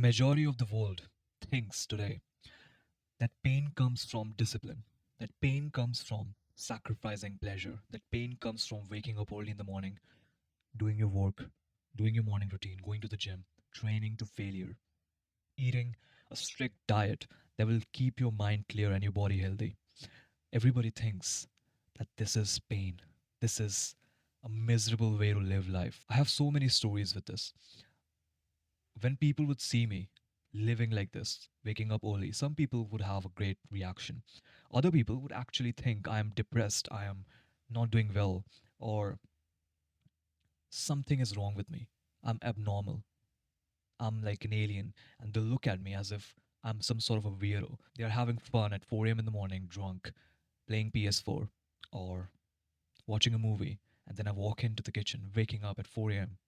Majority of the world thinks today that pain comes from discipline, that pain comes from sacrificing pleasure, that pain comes from waking up early in the morning, doing your work, doing your morning routine, going to the gym, training to failure, eating a strict diet that will keep your mind clear and your body healthy. Everybody thinks that this is pain. This is a miserable way to live life. I have so many stories with this. When people would see me living like this, waking up early, some people would have a great reaction. Other people would actually think I am depressed, I am not doing well, or something is wrong with me. I'm abnormal. I'm like an alien. And they'll look at me as if I'm some sort of a weirdo. They're having fun at 4 a.m. in the morning, drunk, playing PS4 or watching a movie. And then I walk into the kitchen, waking up at 4 a.m.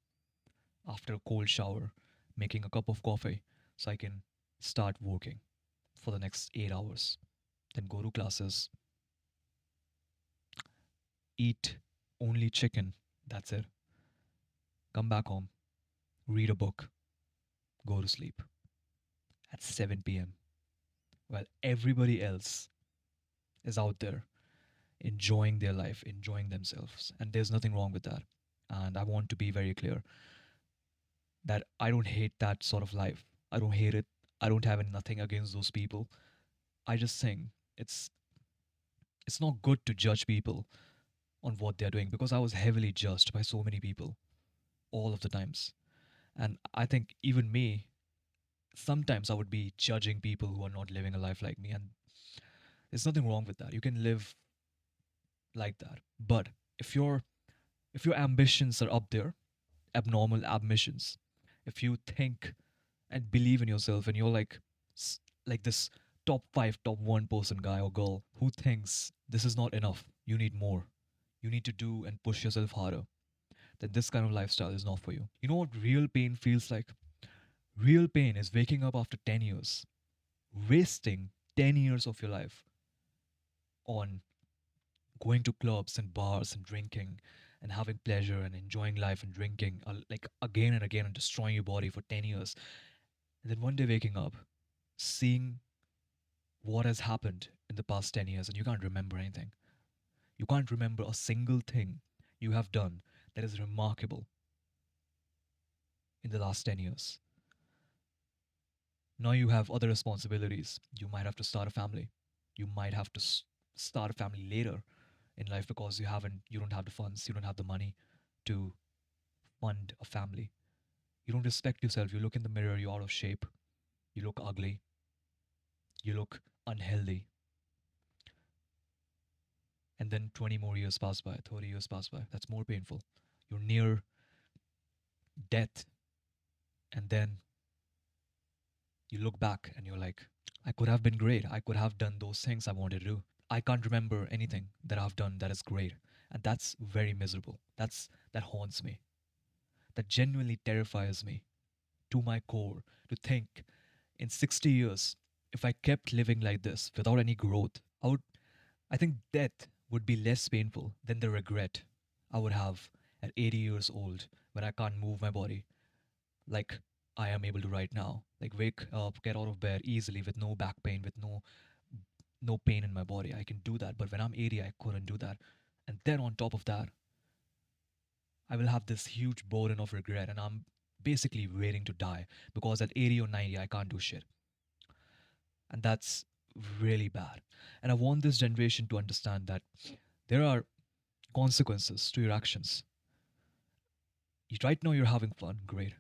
after a cold shower, making a cup of coffee so I can start working for the next 8 hours. Then go to classes, eat only chicken. That's it. Come back home, read a book, go to sleep at 7 p.m. While everybody else is out there enjoying their life, enjoying themselves. And there's nothing wrong with that. And I want to be very clear that I don't hate that sort of life. I don't hate it. I don't have nothing against those people. I just think it's it's not good to judge people on what they're doing because I was heavily judged by so many people all of the times. And I think even me, sometimes I would be judging people who are not living a life like me. And there's nothing wrong with that. You can live like that. But if your if your ambitions are up there, abnormal ambitions, if you think and believe in yourself and you're like this top 5, top 1% guy or girl who thinks this is not enough, you need more. You need to do and push yourself harder. Then this kind of lifestyle is not for you. You know what real pain feels like? Real pain is waking up after 10 years, wasting 10 years of your life on going to clubs and bars and drinking and having pleasure and enjoying life and drinking like again and again and destroying your body for 10 years. And then one day waking up, seeing what has happened in the past 10 years and you can't remember anything. You can't remember a single thing you have done that is remarkable in the last 10 years. Now you have other responsibilities. You might have to start a family. You might have to start a family later in life because you don't have the funds, you don't have the money to fund a family. You don't respect yourself. You look in the mirror, you're out of shape, you look ugly, you look unhealthy. And then 20 more years pass by, 30 years pass by. That's more painful. You're near death. And then you look back and you're like, I could have been great. I could have done those things I wanted to do. I can't remember anything that I've done that is great. And that's very miserable. That haunts me. That genuinely terrifies me to my core to think in 60 years, if I kept living like this without any growth, I think death would be less painful than the regret I would have at 80 years old when I can't move my body like I am able to right now. Like wake up, get out of bed easily with no back pain, with no pain in my body. I can do that. But when I'm 80, I couldn't do that. And then on top of that, I will have this huge burden of regret and I'm basically waiting to die because at 80 or 90, I can't do shit. And that's really bad. And I want this generation to understand that there are consequences to your actions. Right now, you're having fun, great.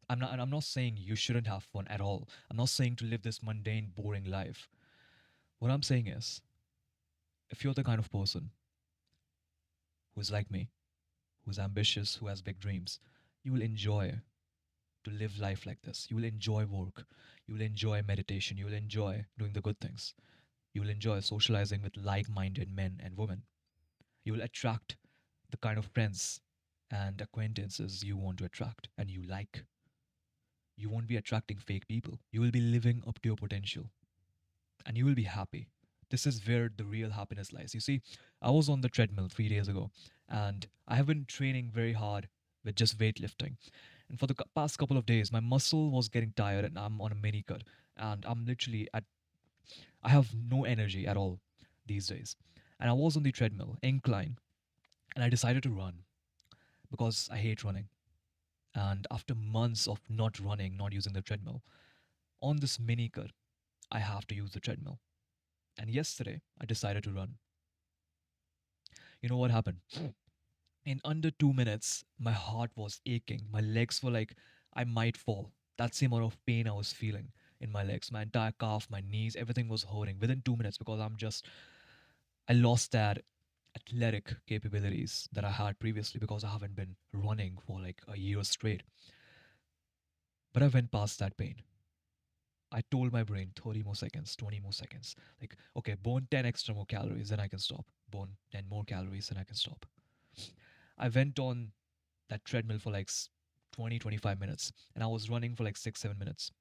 I'm not saying you shouldn't have fun at all. I'm not saying to live this mundane, boring life. What I'm saying is, if you're the kind of person who's like me, who's ambitious, who has big dreams, you will enjoy to live life like this. You will enjoy work. You will enjoy meditation. You will enjoy doing the good things. You will enjoy socializing with like minded men and women. You will attract the kind of friends and acquaintances you want to attract and you like. You won't be attracting fake people. You will be living up to your potential and you will be happy. This is where the real happiness lies. You see, I was on the treadmill 3 days ago and I have been training very hard with just weightlifting. And for the past couple of days, my muscle was getting tired and I'm on a mini cut. And I'm literally at, I have no energy at all these days. And I was on the treadmill, incline, and I decided to run because I hate running. And after months of not running, not using the treadmill, on this mini cut, I have to use the treadmill. And yesterday, I decided to run. You know what happened? In under 2 minutes, my heart was aching. My legs were like, I might fall. That's the amount of pain I was feeling in my legs. My entire calf, my knees, everything was hurting within 2 minutes because I lost that athletic capabilities that I had previously because I haven't been running for like a year straight. But I went past that pain. I told my brain 30 more seconds, 20 more seconds. Like, okay, burn 10 extra more calories, then I can stop. Burn 10 more calories, then I can stop. I went on that treadmill for like 20, 25 minutes, and I was running for like 6, 7 minutes.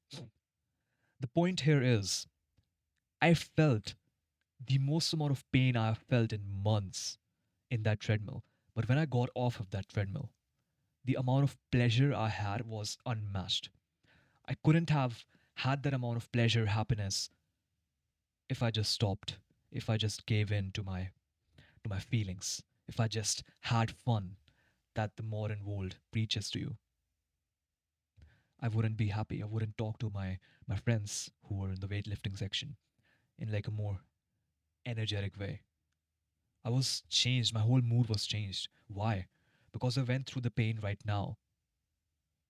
The point here is, I felt the most amount of pain I have felt in months in that treadmill. But when I got off of that treadmill, the amount of pleasure I had was unmatched. I couldn't have had that amount of pleasure, happiness if I just stopped, if I just gave in to my feelings, if I just had fun that the modern world preaches to you. I wouldn't be happy. I wouldn't talk to my friends who were in the weightlifting section in like a more energetic way. I was changed. My whole mood was changed. Why? Because I went through the pain right now,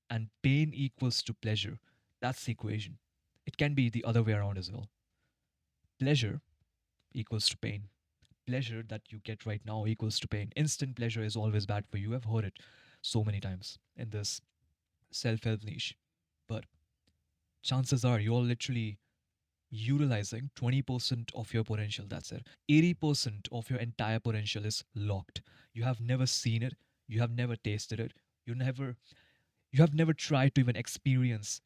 and pain equals to pleasure. That's the equation. It can be the other way around as well. Pleasure equals to pain. Pleasure that you get right now equals to pain. Instant pleasure is always bad for you. I've heard it so many times in this self help niche. But chances are you're literally utilizing 20% of your potential. That's it. 80% of your entire potential is locked. You have never seen it. You have never tasted it. You have never tried to even experience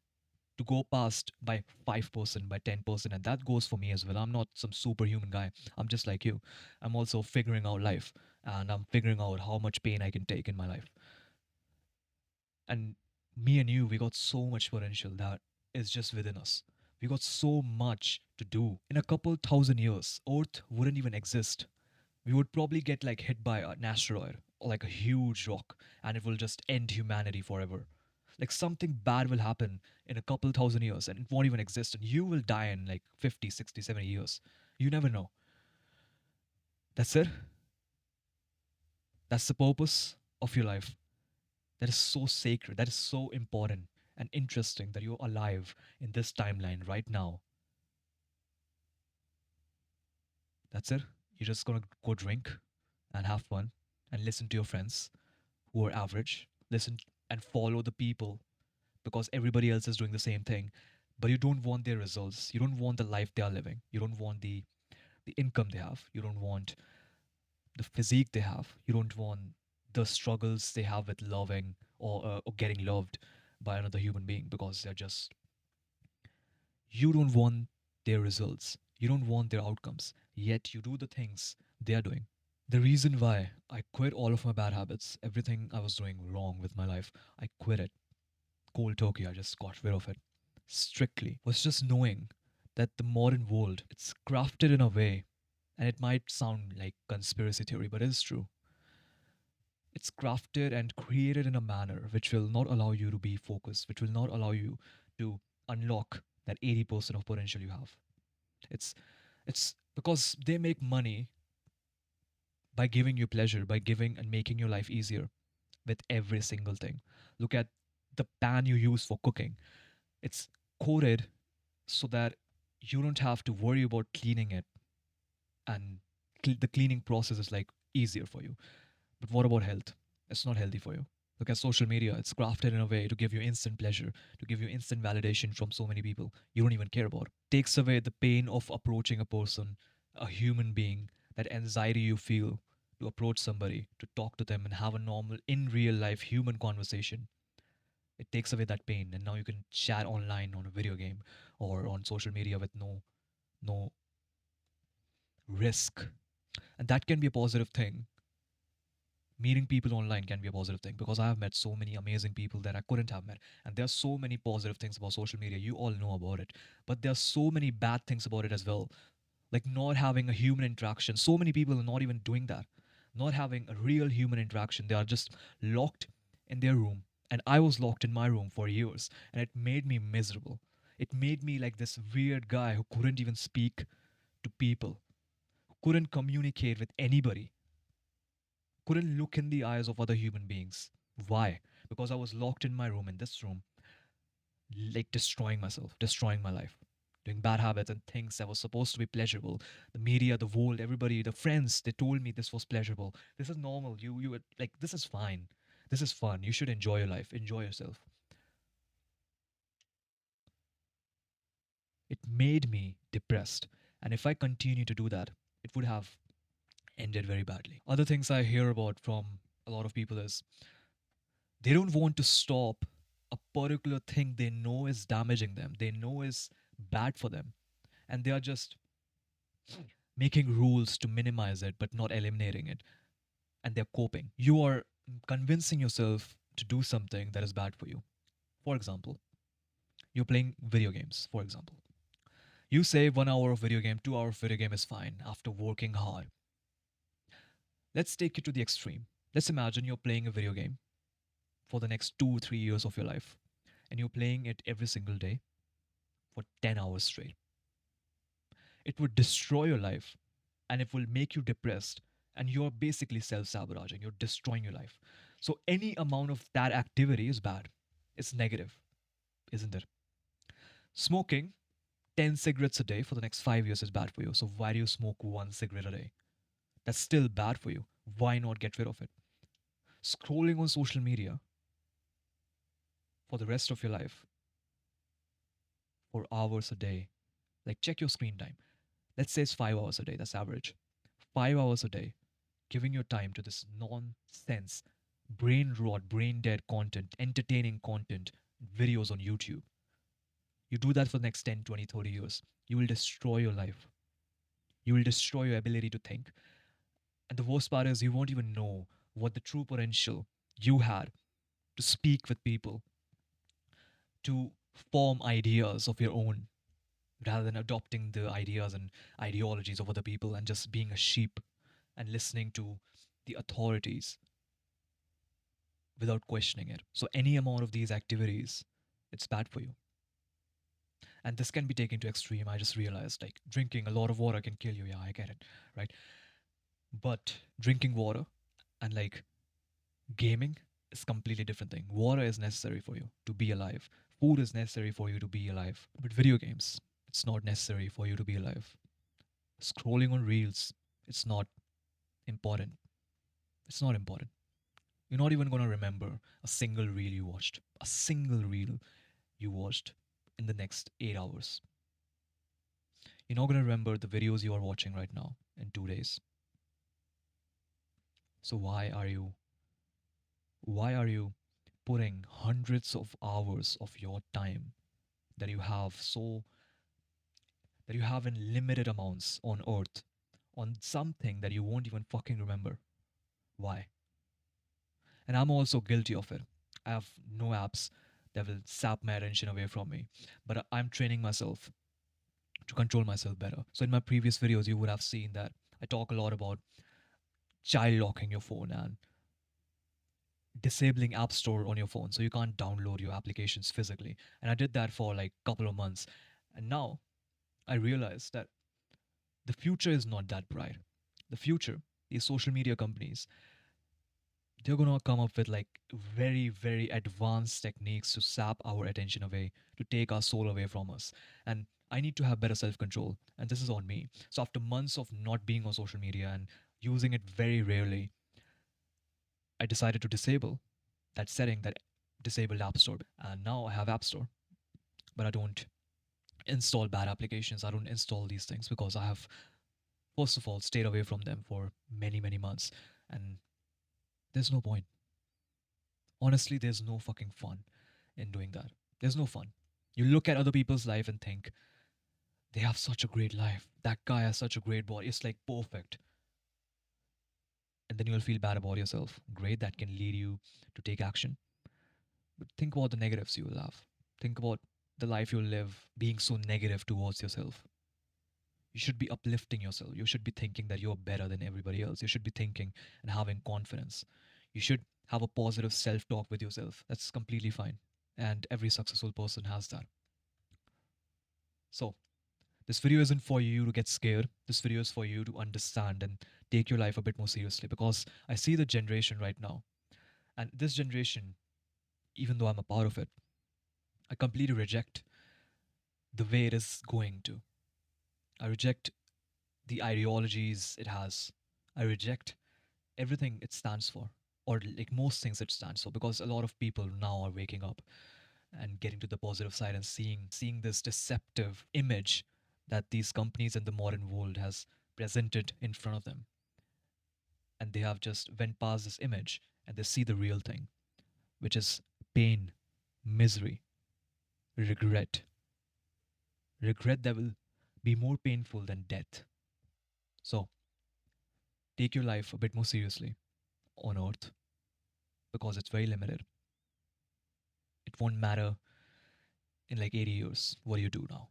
to go past by 5%, by 10%. And that goes for me as well. I'm not some superhuman guy. I'm just like you. I'm also figuring out life and I'm figuring out how much pain I can take in my life. And me and you, we got so much potential that is just within us. We got so much to do. In a couple thousand years, Earth wouldn't even exist. We would probably get like hit by an asteroid or like a huge rock and it will just end humanity forever. Like something bad will happen in a couple thousand years and it won't even exist and you will die in like 50, 60, 70 years. You never know. That's it. That's the purpose of your life. That is so sacred. That is so important and interesting that you're alive in this timeline right now. That's it. You're just gonna go drink and have fun and listen to your friends who are average. Listen and follow the people because everybody else is doing the same thing. But you don't want their results. You don't want the life they are living. You don't want the income they have. You don't want the physique they have. You don't want the struggles they have with loving or getting loved by another human being because they're just, you don't want their results. You don't want their outcomes. Yet you do the things they are doing. The reason why I quit all of my bad habits, everything I was doing wrong with my life, I quit it. Cold turkey, I just got rid of it. Strictly. Was just knowing that the modern world, it's crafted in a way, and it might sound like conspiracy theory, but it is true. It's crafted and created in a manner which will not allow you to be focused, which will not allow you to unlock that 80% of potential you have. It's it's because they make money by giving you pleasure, by giving and making your life easier with every single thing. Look at the pan you use for cooking. It's coated so that you don't have to worry about cleaning it and the cleaning process is like easier for you. But what about health? It's not healthy for you. Look at social media. It's crafted in a way to give you instant pleasure, to give you instant validation from so many people you don't even care about. Takes away the pain of approaching a person, a human being, that anxiety you feel to approach somebody, to talk to them and have a normal, in real life human conversation. It takes away that pain, and now you can chat online on a video game or on social media with no risk, and that can be a positive thing Meeting people online can be a positive thing because I have met so many amazing people that I couldn't have met. And there are so many positive things about social media. You all know about it. But there are so many bad things about it as well. Like not having a human interaction. So many people are not even doing that. Not having a real human interaction. They are just locked in their room. And I was locked in my room for years. And it made me miserable. It made me like this weird guy who couldn't even speak to people, who couldn't communicate with anybody, couldn't look in the eyes of other human beings. Why? Because I was locked in my room, in this room, like destroying myself, destroying my life, doing bad habits and things that were supposed to be pleasurable. The media, the world, everybody, the friends, they told me this was pleasurable. This is normal. Like, this is fine. This is fun. You should enjoy your life, enjoy yourself. It made me depressed. And if I continue to do that, it would have ended very badly. Other things I hear about from a lot of people is they don't want to stop a particular thing they know is damaging them, they know is bad for them, and they are just making rules to minimize it but not eliminating it, and they're coping. You are convincing yourself to do something that is bad for you. For example, you're playing video games, for example. You say 1 hour of video game, 2 hour of video game is fine after working hard. Let's take it to the extreme. Let's imagine you're playing a video game for the next 2 3 years of your life, and you're playing it every single day for 10 hours straight. It would destroy your life and it will make you depressed. And you're basically self sabotaging, you're destroying your life. So, any amount of that activity is bad. It's negative, isn't it? Smoking 10 cigarettes a day for the next 5 years is bad for you. So, why do you smoke 1 cigarette a day? That's still bad for you. Why not get rid of it? Scrolling on social media for the rest of your life for hours a day. Like, check your screen time. Let's say it's 5 hours a day, that's average. 5 hours a day, giving your time to this nonsense, brain rot, brain dead content, entertaining content, videos on YouTube. You do that for the next 10, 20, 30 years. You will destroy your life. You will destroy your ability to think. And the worst part is, you won't even know what the true potential you had to speak with people, to form ideas of your own, rather than adopting the ideas and ideologies of other people and just being a sheep and listening to the authorities without questioning it. So any amount of these activities, it's bad for you. And this can be taken to extreme. I just realized like drinking a lot of water can kill you. Yeah, I get it. Right. But drinking water and like gaming is completely different thing. Water is necessary for you to be alive. Food is necessary for you to be alive. But video games, it's not necessary for you to be alive. Scrolling on reels, it's not important. It's not important. You're not even going to remember a single reel you watched. A single reel you watched in the next 8 hours. You're not going to remember the videos you are watching right now in 2 days. So why are you putting hundreds of hours of your time that you have so that you have in limited amounts on earth on something that you won't even fucking remember? Why? And I'm also guilty of it. I have no apps that will sap my attention away from me, but I'm training myself to control myself better. So in my previous videos, you would have seen that I talk a lot about child locking your phone and disabling app store on your phone so you can't download your applications physically. And I did that for like a couple of months. And now I realized that the future is not that bright. The future, these social media companies, they're gonna come up with like very, very advanced techniques to sap our attention away, to take our soul away from us. And I need to have better self control. And this is on me. So after months of not being on social media and using it very rarely, I decided to disable that setting, that disabled App Store. And now I have App Store, but I don't install bad applications. I don't install these things because I have, first of all, stayed away from them for many, many months. And there's no point. Honestly, there's no fucking fun in doing that. There's no fun. You look at other people's life and think, they have such a great life. That guy has such a great body. It's like perfect. and then you'll feel bad about yourself. Great, that can lead you to take action. But think about the negatives you will have. Think about the life you'll live being so negative towards yourself. You should be uplifting yourself. You should be thinking that you're better than everybody else. You should be thinking and having confidence. You should have a positive self talk with yourself. That's completely fine. And every successful person has that. So, this video isn't for you to get scared. This video is for you to understand and take your life a bit more seriously, because I see the generation right now. And this generation, even though I'm a part of it, I completely reject the way it is going to. I reject the ideologies it has. I reject everything it stands for, or like most things it stands for, because a lot of people now are waking up and getting to the positive side and seeing this deceptive image that these companies in the modern world has presented in front of them, and they have just went past this image and they see the real thing, which is pain, misery, regret that will be more painful than death. So take your life a bit more seriously on earth, because it's very limited. It won't matter in like 80 years. What do you do now?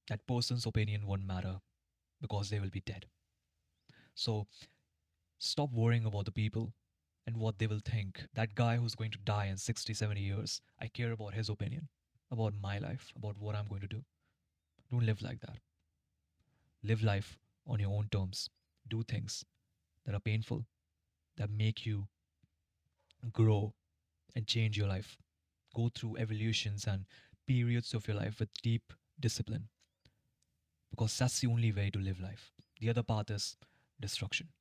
That person's opinion won't matter because they will be dead. So stop worrying about the people and what they will think. That guy who's going to die in 60, 70 years, I care about his opinion, about my life, about what I'm going to do. Don't live like that. Live life on your own terms. Do things that are painful, that make you grow and change your life. Go through evolutions and periods of your life with deep discipline, because that's the only way to live life. The other path is destruction.